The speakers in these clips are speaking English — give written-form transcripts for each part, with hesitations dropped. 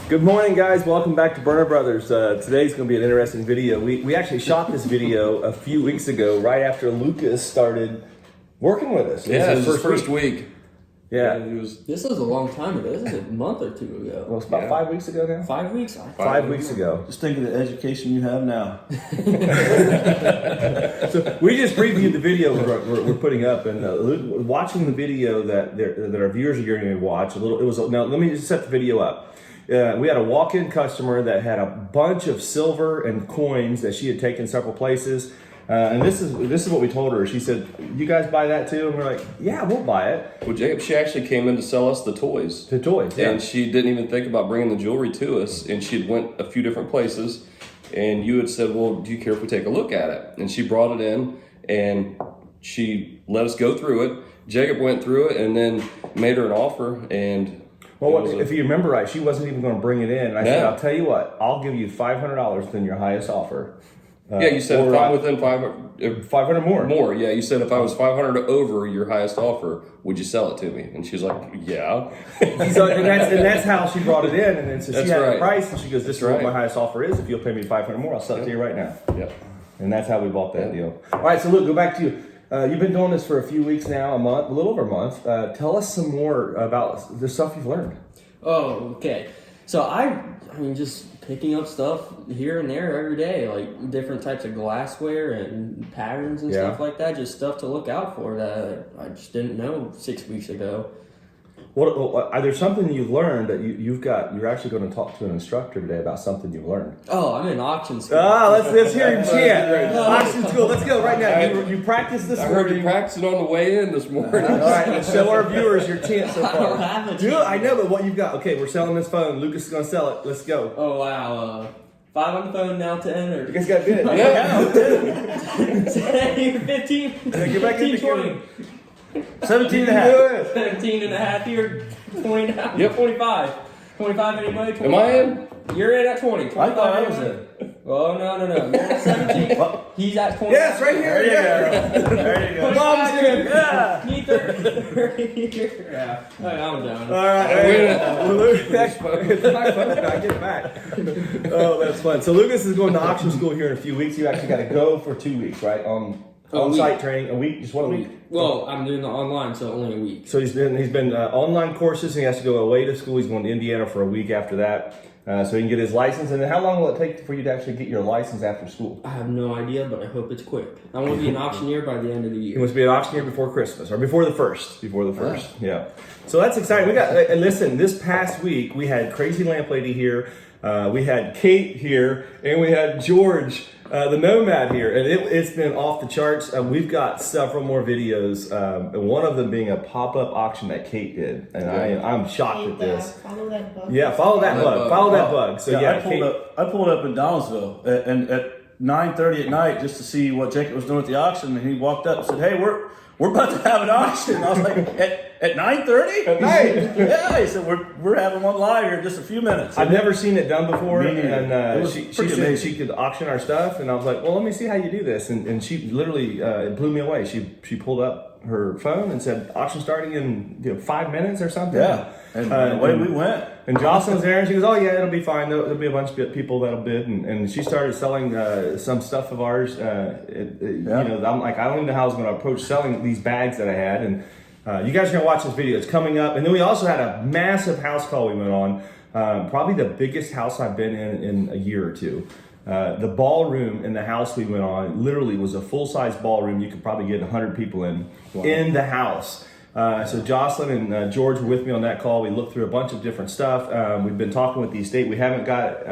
Good morning, guys. Welcome back to Berner Brothers. Today's going to be an interesting video. We actually shot this video a few weeks ago, right after Lucas started working with us. It was his first week. Yeah. This was a long time ago. This is a month or two ago. Well, it's about 5 weeks ago now. 5 weeks? 5 weeks ago. Just think of the education you have now. So we just previewed the video we're putting up, and watching the video that our viewers are going to watch. Now let me just set the video up. We had a walk-in customer that had a bunch of silver and coins that she had taken several places. And this is what we told her. She said, "You guys buy that too?" And we're like, "Yeah, we'll buy it." Well, Jacob, she actually came in to sell us the toys. The toys, yeah. And she didn't even think about bringing the jewelry to us. And she had went a few different places. And you had said, "Well, do you care if we take a look at it?" And she brought it in and she let us go through it. Jacob went through it and then made her an offer. And if you remember right, she wasn't even going to bring it in. And I said, "I'll tell you what, I'll give you $500 than your highest offer." Yeah, you said if I'm within 500 more. More, yeah. You said if I was 500 over your highest offer, would you sell it to me? And she's like, "Yeah." So, and that's how she brought it in. And then so she had a price, and she goes, "This is what my highest offer is. If you'll pay me 500 more, I'll sell it to you right now." Yep. And that's how we bought that deal. All right, so look, go back to you. You've been doing this for a few weeks now, a little over a month. Tell us some more about the stuff you've learned. Oh, okay. So I mean, just picking up stuff here and there every day, like different types of glassware and patterns and stuff like that. Just stuff to look out for that I just didn't know 6 weeks ago. Are there something you've learned that you're actually going to talk to an instructor today about something you've learned? Oh, I'm in auction school. Let's hear him chant. Auction school, let's go right now. You practiced this morning. I heard you practicing on the way in this morning. All right, let's show our viewers your chant so far. I don't have a chant. I know, but what you've got. Okay, we're selling this phone. Lucas is going to sell it. Let's go. Oh, wow. 5 on the phone now to enter. You guys got good. Yeah. 15, Get back in 20. 17 and a half. 17 and a half here, 20 now, Yep. 25. 25 anybody? 25. Am I in? You're in at 20. 25 I thought I was anybody? in. Oh, no. You're at 17. He's at 20. Yes, right here. There you go. Mom's in. Yeah. Need 30 here. Yeah. Right, I'm done. All right. Next phone. It's my phone. I get it back. Oh, that's fun. So Lucas is going to auction school here in a few weeks. You actually got to go for 2 weeks, right? On-site training, a week, just 1 week. Well, I'm doing the online, so only a week. So he's been online courses, and he has to go away to school. He's going to Indiana for a week after that, so he can get his license. And then how long will it take for you to actually get your license after school? I have no idea, but I hope it's quick. I want to be an auctioneer by the end of the He year. wants to be an auctioneer before Christmas, or before the first. Yeah. So that's exciting. We got, and listen, this past week we had Crazy Lamp Lady here, we had Kate here, and we had George, the Nomad here, and it's been off the charts. We've got several more videos, and one of them being a pop-up auction that Kate did, and I'm shocked at this. Follow that bug. Yeah, follow that bug. Follow that bug. So I pulled up in Donaldsville and at 9:30 at night just to see what Jacob was doing at the auction, and he walked up and said, "Hey, we're about to have an auction." I was like, "At 9:30 at night?" Yeah, he said, "We're having one live here in just a few minutes." I've never seen it done before, Me neither. and she said she could auction our stuff, and I was like, "Well, let me see how you do this." And she literally it blew me away. She pulled up her phone and said, "Auction starting in 5 minutes or something." Yeah, and away we went. And Jocelyn was there, and she goes, "Oh yeah, it'll be fine. There'll be a bunch of people that'll bid." And she started selling some stuff of ours. You know, I'm like, I don't even know how I was going to approach selling these bags that I had. And you guys are going to watch this video. It's coming up. And then we also had a massive house call we went on. Probably the biggest house I've been in a year or two. The ballroom in the house we went on literally was a full-size ballroom. You could probably get 100 people in the house. So Jocelyn and George were with me on that call. We looked through a bunch of different stuff. We've been talking with the estate. We haven't got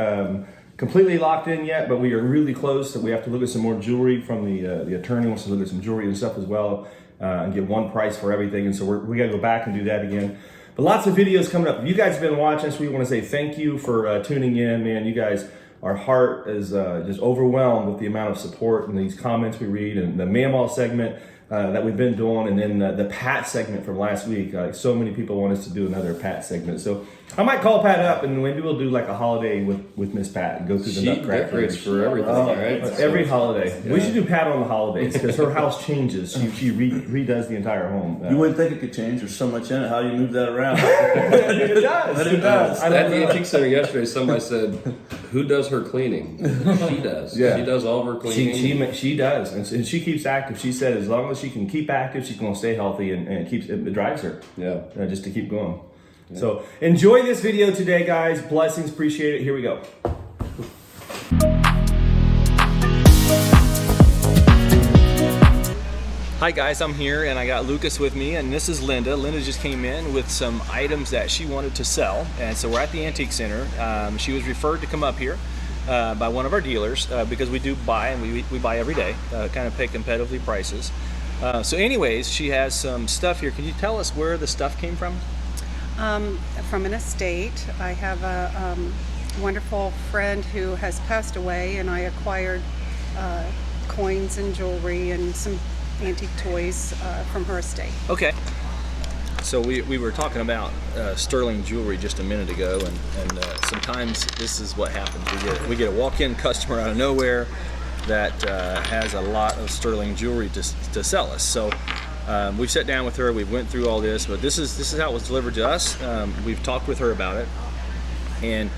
completely locked in yet, but we are really close. So we have to look at some more jewelry from the attorney wants to look at some jewelry and stuff as well, and get one price for everything. And so we got to go back and do that again. But lots of videos coming up. If you guys have been watching us, we want to say thank you for tuning in, man. You guys, our heart is just overwhelmed with the amount of support and these comments we read, and the Mammal segment that we've been doing, and then the Pat segment from last week. So many people want us to do another Pat segment. So I might call Pat up and maybe we'll do like a holiday with Miss Pat and go through the She Nutcracker. decorates for everything, right? Every holiday. We should do Pat on the holidays because her house changes. She redoes the entire home. You wouldn't think it could change. There's so much in it. How do you move that around? It does. But it does. At the antique center yesterday, somebody said, "Who does her cleaning?" She does. Yeah. She does all of her cleaning. She does, and she keeps active. She said as long as she can keep active, she's going to stay healthy, and it drives her. Yeah. Just to keep going. Yeah. So enjoy this video today, guys. Blessings, appreciate it. Here we go. Hi guys, I'm here and I got Lucas with me, and this is Linda. Linda just came in with some items that she wanted to sell, and so we're at the Antique Center. She was referred to come up here by one of our dealers because we do buy, and we buy every day, kind of pay competitively prices. So anyways, she has some stuff here. Can you tell us where the stuff came from? From an estate. I have a wonderful friend who has passed away, and I acquired coins and jewelry and some antique toys from her estate. Okay. So we were talking about sterling jewelry just a minute ago, and sometimes this is what happens. We get a walk-in customer out of nowhere that has a lot of sterling jewelry to sell us. So we've sat down with her, we've went through all this, but this is how it was delivered to us. We've talked with her about it, and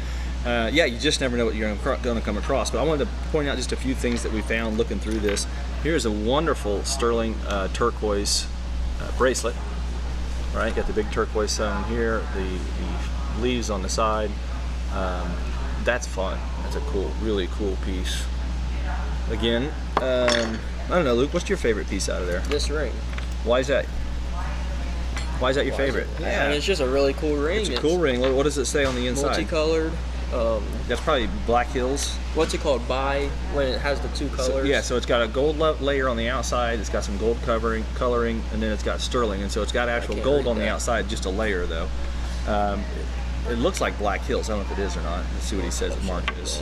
yeah, you just never know what you're going to come across. But I wanted to point out just a few things that we found looking through this. Here's a wonderful sterling turquoise bracelet. Right, got the big turquoise stone here, the leaves on the side. That's fun. That's a cool, really cool piece. Again, I don't know, Luke, what's your favorite piece out of there? This ring. Why is that? Why is that your favorite? Yeah, I mean, it's just a really cool ring. It's a cool ring. What does it say on the inside? Multicolored. That's probably Black Hills. What's it called? Bi, when it has the two colors. So, yeah, so it's got a gold layer on the outside. It's got some gold coloring, and then it's got sterling, and so it's got actual gold on the outside, just a layer though. It looks like Black Hills. I don't know if it is or not. Let's see what he says the mark is.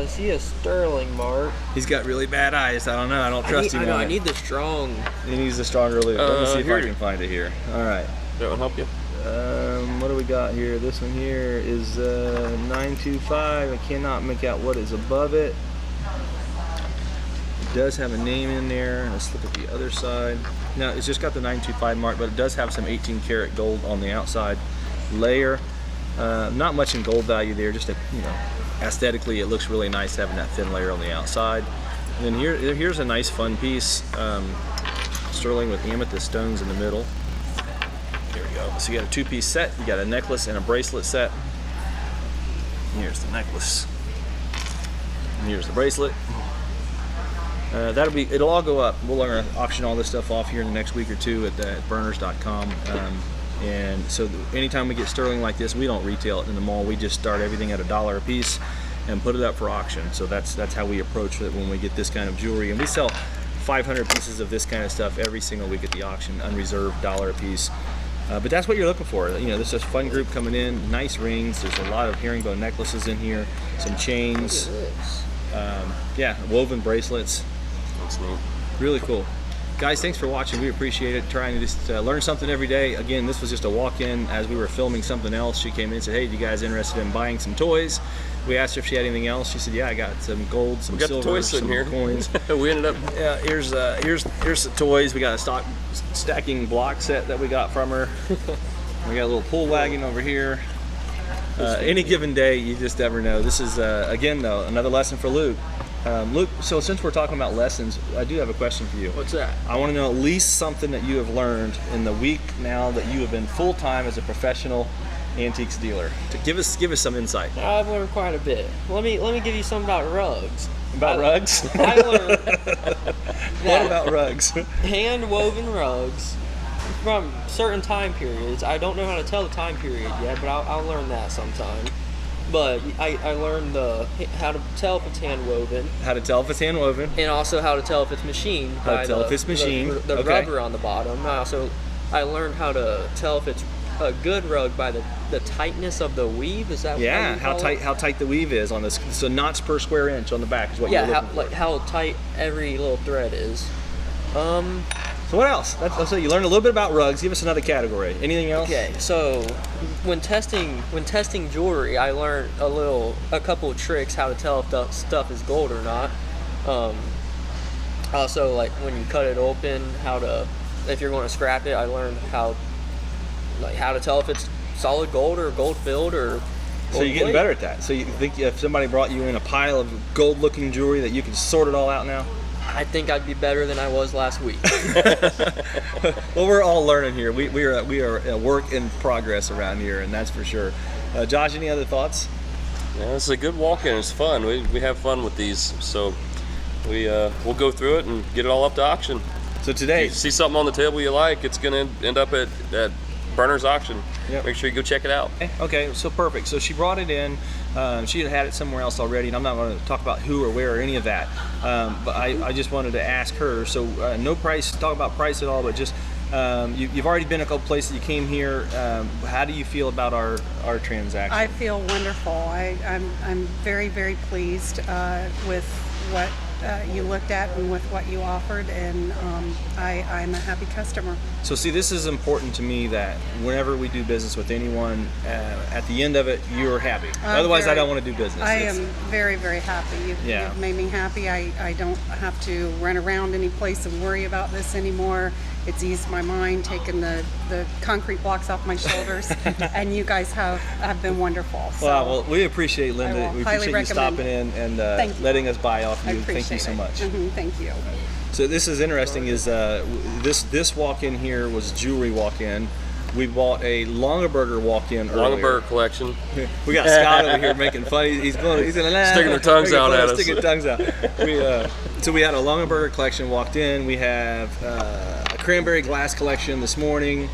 See a sterling mark. He's got really bad eyes. I don't know. I don't trust him. I need the strong. He needs the stronger loop. Let me see if I can find it here. All right. That one help you? What do we got here? This one here is 925. I cannot make out what is above it. It does have a name in there. Let's look at the other side. No, it's just got the 925 mark, but it does have some 18 karat gold on the outside layer. Not much in gold value there. Just aesthetically, it looks really nice having that thin layer on the outside. And then here's a nice fun piece, sterling with amethyst stones in the middle. Here we go. So you got a two-piece set. You got a necklace and a bracelet set. Here's the necklace. And here's the bracelet. It'll all go up. We'll auction all this stuff off here in the next week or two at burners.com. And so anytime we get sterling like this, we don't retail it in the mall. We just start everything at $1 a piece and put it up for auction. So that's how we approach it when we get this kind of jewelry. And we sell 500 pieces of this kind of stuff every single week at the auction, unreserved, $1 a piece. But that's what you're looking for. This is a fun group coming in. Nice rings. There's a lot of herringbone necklaces in here. Some chains. Yeah, woven bracelets. That's neat. Really cool. Guys, thanks for watching. We appreciate it. Trying to just learn something every day. Again, this was just a walk-in as we were filming something else. She came in and said, "Hey, you guys interested in buying some toys?" We asked her if she had anything else. She said, "Yeah, I got some gold, some silver, some coins." We ended up. Yeah, here's the toys. We got a stacking block set that we got from her. We got a little pull wagon over here. Any given day, you just never know. This is again though another lesson for Luke. Luke, so since we're talking about lessons, I do have a question for you. What's that? I want to know at least something that you have learned in the week now that you have been full-time as a professional antiques dealer. To give us some insight. I've learned quite a bit. Let me give you some about rugs. About rugs? I learned What about rugs? Hand-woven rugs from certain time periods. I don't know how to tell the time period yet, but I'll learn that sometime. But I learned how to tell if it's hand woven. How to tell if it's hand woven. And also how to tell if it's machined. How to tell if it's machined. The okay. rubber on the bottom. I learned how to tell if it's a good rug by the tightness of the weave. Is that how tight the weave is on this? So knots per square inch on the back is what you're looking for. How tight every little thread is. So what else? So you learned a little bit about rugs. Give us another category. Anything else? Okay, so when testing jewelry, I learned a couple of tricks how to tell if the stuff is gold or not. Also, like when you cut it open, if you're going to scrap it, I learned how to tell if it's solid gold or gold filled or. So you're getting better at that. So you think if somebody brought you in a pile of gold-looking jewelry that you can sort it all out now? I think I'd be better than I was last week. Well, we're all learning here. We are a work in progress around here, and that's for sure. Josh, any other thoughts? Yeah, it's a good walk-in. It's fun. We have fun with these, so we'll go through it and get it all up to auction. So today, If you see something on the table you like, it's going to end up at Berner's auction. Yep. Make sure you go check it out. okay, so perfect. So she brought it in. She had it somewhere else already, and I'm not going to talk about who or where or any of that. But I just wanted to ask her. So no price, talk about price at all, but just you've already been a couple places. You came here. How do you feel about our transaction? I feel wonderful. I'm very, very pleased with what you looked at and with what you offered, and I'm a happy customer. So see, this is important to me that whenever we do business with anyone, at the end of it, you're happy. Otherwise, I don't want to do business. I am very, very happy. You've made me happy. I don't have to run around any place and worry about this anymore. It's eased my mind, taken the concrete blocks off my shoulders, and you guys have been wonderful. So Well, we appreciate, Linda. We appreciate you stopping in and letting us buy off I you. appreciate Thank you so it. much. Thank you. So this is interesting. Is this walk-in here was jewelry walk-in. We bought a Longaberger walk-in earlier. Longaberger collection. We got Scott over here making fun. He's gonna Sticking their tongues out at us. Sticking their tongues out. So we had a Longaberger collection walked in. We have a cranberry glass collection this morning.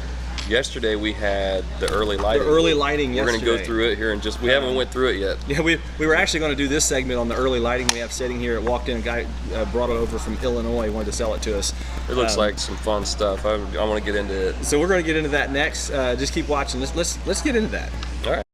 Yesterday we had the early lighting. The early lighting We're going to go yesterday. through it here and we haven't went through it yet. Yeah, we were actually going to do this segment on the early lighting we have sitting here. It walked in, a guy brought it over from Illinois, wanted to sell it to us. It looks like some fun stuff. I want to get into it. So we're going to get into that next. Just keep watching. Let's get into that. All right.